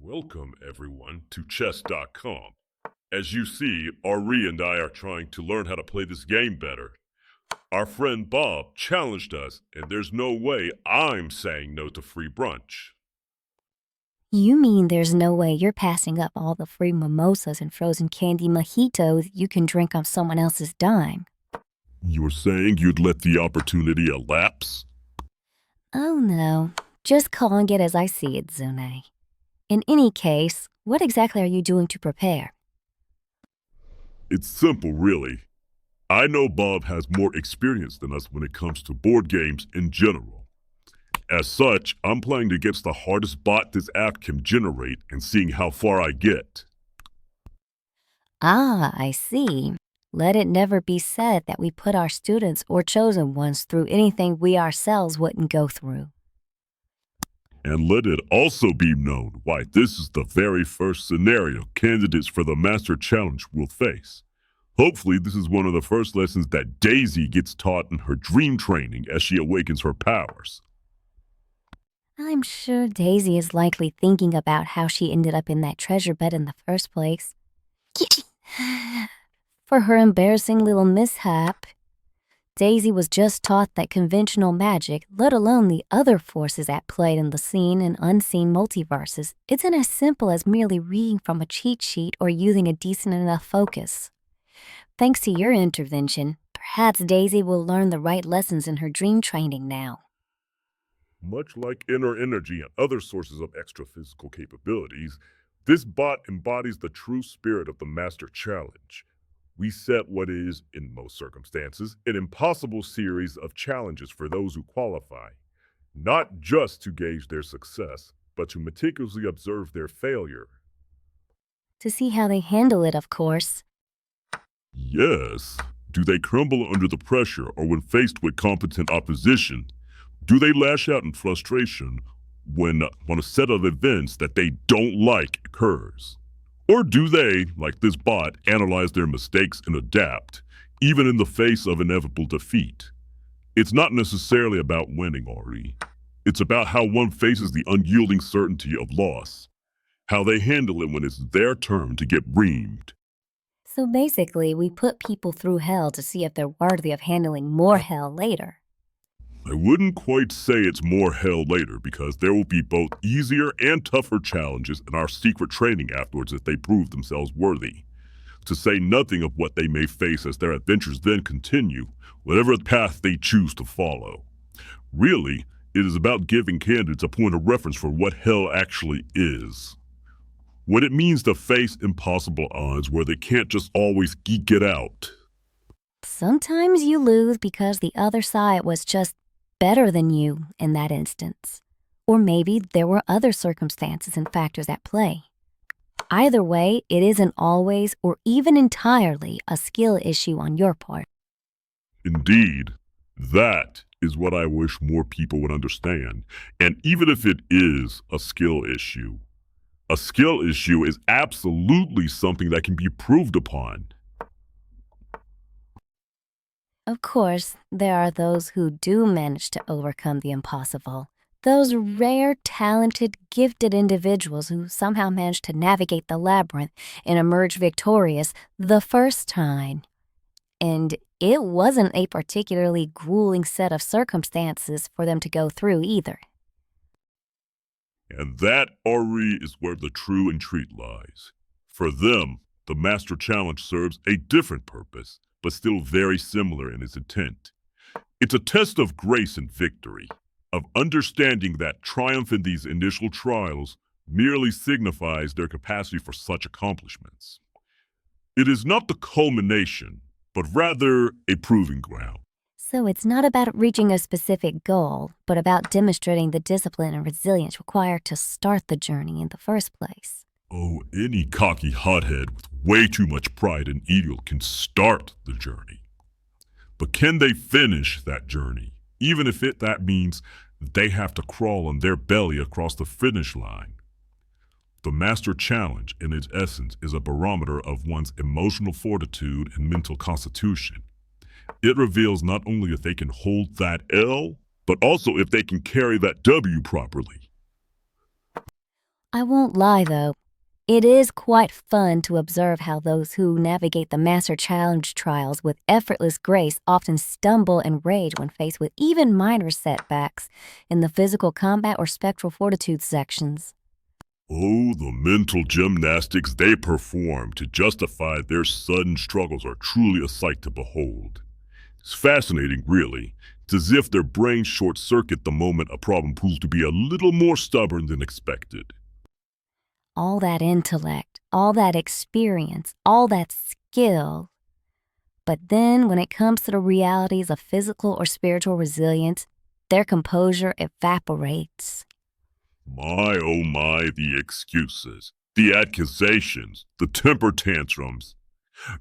Welcome, everyone, to chess.com. As you see, Auri and I are trying to learn how to play this game better. Our friend Bob challenged us, and there's no way I'm saying no to free brunch. You mean there's no way you're passing up all the free mimosas and frozen candy mojitos you can drink on someone else's dime? You're saying you'd let the opportunity elapse? Oh no, just calling it as I see it, Zume. In any case, what exactly are you doing to prepare? It's simple, really. I know Bob has more experience than us when it comes to board games in general. As such, I'm playing against the hardest bot this app can generate and seeing how far I get. Ah, I see. Let it never be said that we put our students or chosen ones through anything we ourselves wouldn't go through. And let it also be known why this is the very first scenario candidates for the Master Challenge will face. Hopefully, this is one of the first lessons that Daisy gets taught in her dream training as she awakens her powers. I'm sure Daisy is likely thinking about how she ended up in that treasure bed in the first place. For her embarrassing little mishap. Daisy was just taught that conventional magic, let alone the other forces at play in the seen and unseen multiverses, isn't as simple as merely reading from a cheat sheet or using a decent enough focus. Thanks to your intervention, perhaps Daisy will learn the right lessons in her dream training now. Much like inner energy and other sources of extra physical capabilities, this bot embodies the true spirit of the Master Challenge. We set what is, in most circumstances, an impossible series of challenges for those who qualify, not just to gauge their success, but to meticulously observe their failure. To see how they handle it, of course. Yes. Do they crumble under the pressure, or when faced with competent opposition? Do they lash out in frustration when a set of events that they don't like occurs? Or do they, like this bot, analyze their mistakes and adapt, even in the face of inevitable defeat? It's not necessarily about winning, Auri. It's about how one faces the unyielding certainty of loss, how they handle it when it's their turn to get reamed. So basically, we put people through hell to see if they're worthy of handling more hell later. I wouldn't quite say it's more hell later because there will be both easier and tougher challenges in our secret training afterwards if they prove themselves worthy. To say nothing of what they may face as their adventures then continue, whatever path they choose to follow. Really, it is about giving candidates a point of reference for what hell actually is. What it means to face impossible odds where they can't just always geek it out. Sometimes you lose because the other side was just better than you in that instance. Or maybe there were other circumstances and factors at play. Either way, it isn't always or even entirely a skill issue on your part. Indeed, that is what I wish more people would understand. And even if it is a skill issue is absolutely something that can be proved upon. Of course, there are those who do manage to overcome the impossible. Those rare, talented, gifted individuals who somehow manage to navigate the labyrinth and emerge victorious the first time. And it wasn't a particularly grueling set of circumstances for them to go through either. And that, Auri, is where the true intrigue lies. For them, the Master Challenge serves a different purpose, but still very similar in its intent. It's a test of grace and victory, of understanding that triumph in these initial trials merely signifies their capacity for such accomplishments. It is not the culmination, but rather a proving ground. So it's not about reaching a specific goal, but about demonstrating the discipline and resilience required to start the journey in the first place. Oh, any cocky hothead with way too much pride and ego can start the journey. But can they finish that journey, even if that means they have to crawl on their belly across the finish line? The Master Challenge, in its essence, is a barometer of one's emotional fortitude and mental constitution. It reveals not only if they can hold that L, but also if they can carry that W properly. I won't lie though. It is quite fun to observe how those who navigate the Master Challenge trials with effortless grace often stumble and rage when faced with even minor setbacks in the physical combat or spectral fortitude sections. Oh, the mental gymnastics they perform to justify their sudden struggles are truly a sight to behold. It's fascinating, really. It's as if their brains short circuit the moment a problem proves to be a little more stubborn than expected. All that intellect, all that experience, all that skill. But then when it comes to the realities of physical or spiritual resilience, their composure evaporates. My oh my, the excuses, the accusations, the temper tantrums.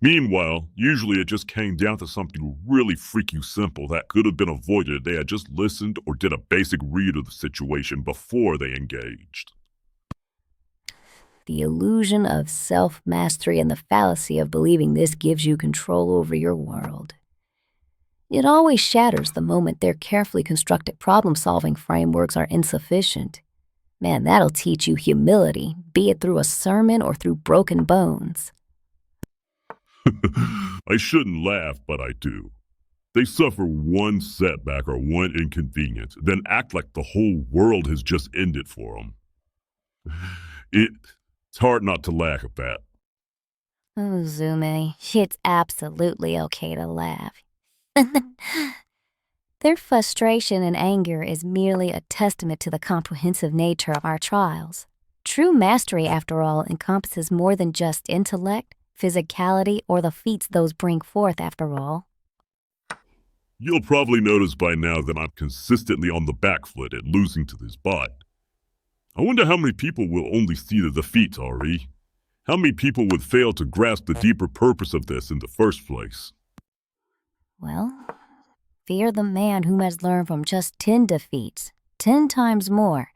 Meanwhile, usually it just came down to something really freaky simple that could have been avoided if they had just listened or did a basic read of the situation before they engaged. The illusion of self-mastery and the fallacy of believing this gives you control over your world. It always shatters the moment their carefully constructed problem-solving frameworks are insufficient. Man, that'll teach you humility, be it through a sermon or through broken bones. I shouldn't laugh, but I do. They suffer one setback or one inconvenience, then act like the whole world has just ended for them. It's hard not to laugh at that. Oh, Zume, it's absolutely okay to laugh. Their frustration and anger is merely a testament to the comprehensive nature of our trials. True mastery, after all, encompasses more than just intellect, physicality, or the feats those bring forth, after all. You'll probably notice by now that I'm consistently on the back foot at losing to this bot. I wonder how many people will only see the defeats, Auri. How many people would fail to grasp the deeper purpose of this in the first place? Well, fear the man who has learned from just 10 defeats, 10 times more,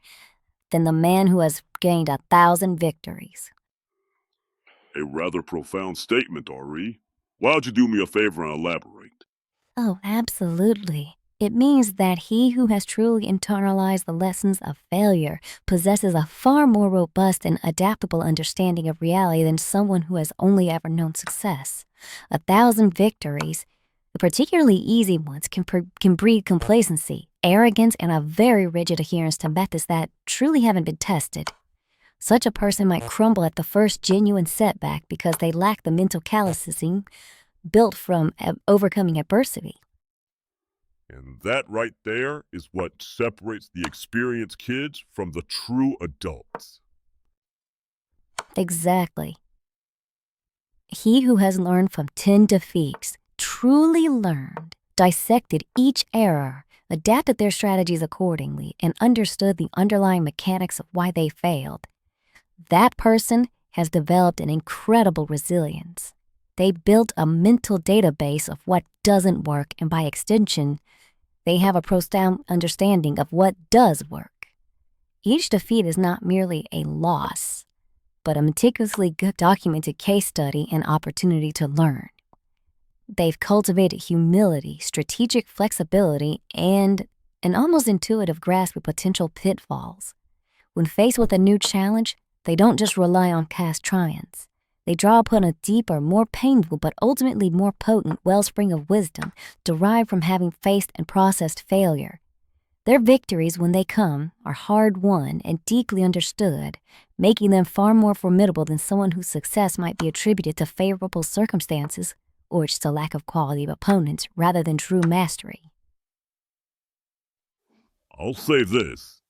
than the man who has gained 1,000 victories. A rather profound statement, Auri. Why don't you do me a favor and elaborate? Oh, absolutely. It means that he who has truly internalized the lessons of failure possesses a far more robust and adaptable understanding of reality than someone who has only ever known success. 1,000 victories, the particularly easy ones, can breed complacency, arrogance, and a very rigid adherence to methods that truly haven't been tested. Such a person might crumble at the first genuine setback because they lack the mental callousing built from overcoming adversity. And that right there is what separates the experienced kids from the true adults. Exactly. He who has learned from 10 defeats, truly learned, dissected each error, adapted their strategies accordingly, and understood the underlying mechanics of why they failed. That person has developed an incredible resilience. They built a mental database of what doesn't work, and by extension, they have a profound understanding of what does work. Each defeat is not merely a loss, but a meticulously documented case study and opportunity to learn. They've cultivated humility, strategic flexibility, and an almost intuitive grasp of potential pitfalls. When faced with a new challenge, they don't just rely on past triumphs. They draw upon a deeper, more painful, but ultimately more potent wellspring of wisdom derived from having faced and processed failure. Their victories, when they come, are hard-won and deeply understood, making them far more formidable than someone whose success might be attributed to favorable circumstances or just a lack of quality of opponents rather than true mastery. I'll say this.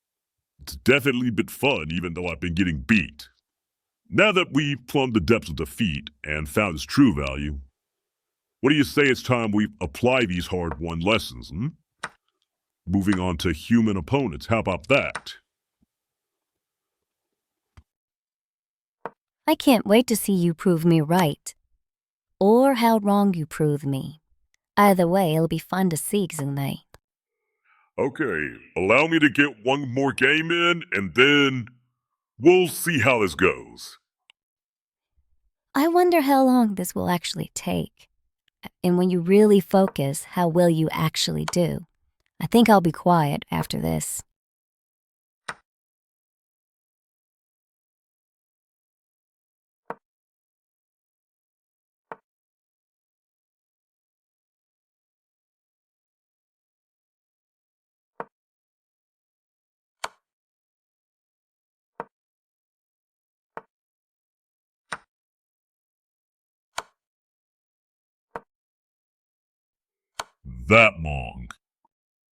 It's definitely been fun even though I've been getting beat. Now that we've plumbed the depths of defeat and found its true value, what do you say it's time we apply these hard-won lessons, Moving on to human opponents, how about that? I can't wait to see you prove me right, or how wrong you prove me. Either way, it'll be fun to see, Zume. Okay, allow me to get one more game in, and then we'll see how this goes. I wonder how long this will actually take. And when you really focus, how well you actually do. I think I'll be quiet after this. that long.